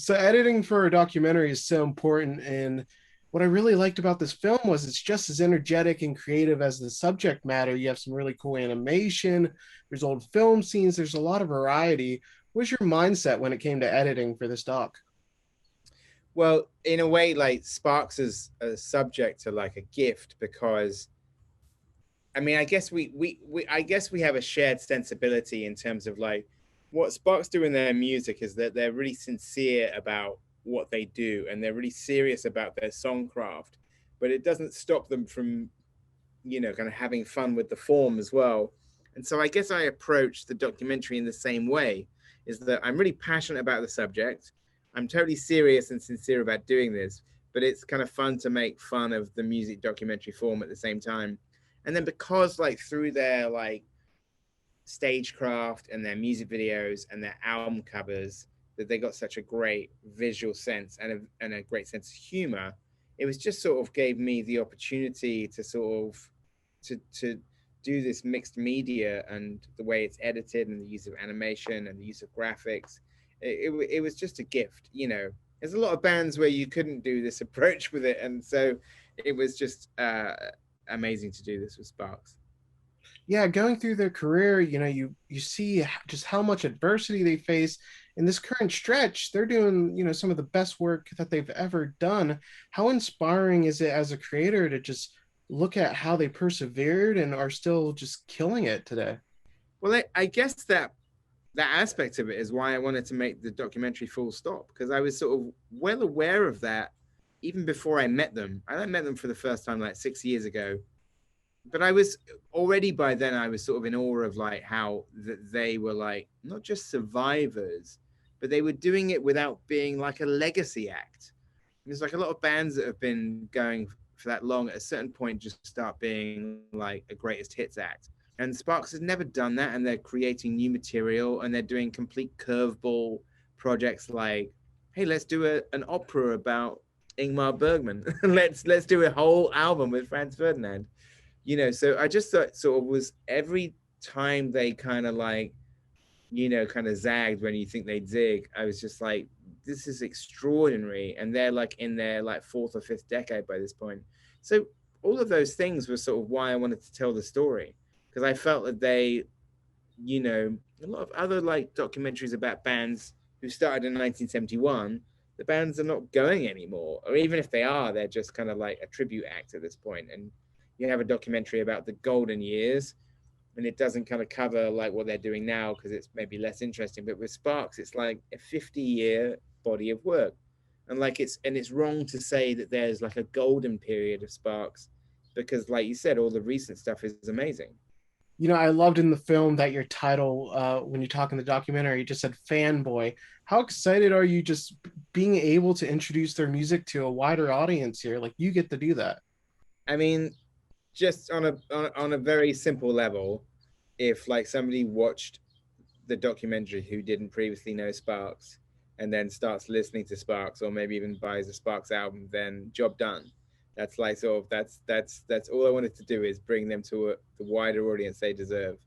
So editing for a documentary is so important. And what I really liked about this film was it's just as energetic and creative as the subject matter. You have some really cool animation, there's old film scenes, there's a lot of variety. What's your mindset when it came to editing for this doc? Well, in a way, like Sparks is a subject to like a gift because I mean, I guess we have a shared sensibility in terms of like what Sparks do in their music is that they're really sincere about what they do and they're really serious about their songcraft, but it doesn't stop them from, kind of having fun with the form as well. And so I guess I approach the documentary in the same way, is that I'm really passionate about the subject. I'm totally serious and sincere about doing this, but it's kind of fun to make fun of the music documentary form at the same time. And then because like through their like stagecraft and their music videos and their album covers that they got such a great visual sense and a great sense of humor, it was just sort of gave me the opportunity to sort of to do this mixed media and the way it's edited and the use of animation and the use of graphics. It was just a gift, there's a lot of bands where you couldn't do this approach with it, and so it was just amazing to do this with Sparks. Yeah, going through their career, you see just how much adversity they face. In this current stretch, they're doing, some of the best work that they've ever done. How inspiring is it as a creator to just look at how they persevered and are still just killing it today? Well, I guess that aspect of it is why I wanted to make the documentary full stop, because I was sort of well aware of that even before I met them. I met them for the first time like 6 years ago, but I was already by then I was sort of in awe of like how they were like not just survivors, but they were doing it without being like a legacy act. There's like a lot of bands that have been going for that long at a certain point just start being like a greatest hits act. And Sparks has never done that, and they're creating new material and they're doing complete curveball projects like, hey, let's do an opera about Ingmar Bergman. let's do a whole album with Franz Ferdinand. So I just thought sort of was every time they kind of like, kind of zagged when you think they'd zig, I was just like, this is extraordinary. And they're like in their like fourth or fifth decade by this point. So all of those things were sort of why I wanted to tell the story, because I felt that they, a lot of other like documentaries about bands who started in 1971, the bands are not going anymore, or even if they are, they're just kind of like a tribute act at this point. And you have a documentary about the golden years, and it doesn't kind of cover like what they're doing now because it's maybe less interesting. But with Sparks, it's like a 50-year body of work, and like it's wrong to say that there's like a golden period of Sparks, because like you said, all the recent stuff is amazing. I loved in the film that your title, when you talk in the documentary, you just said fanboy. How excited are you just being able to introduce their music to a wider audience here? Like you get to do that. I mean, just on a very simple level, if like somebody watched the documentary who didn't previously know Sparks and then starts listening to Sparks or maybe even buys a Sparks album, then job done. That's like sort of that's all I wanted to do is bring them to the wider audience they deserve.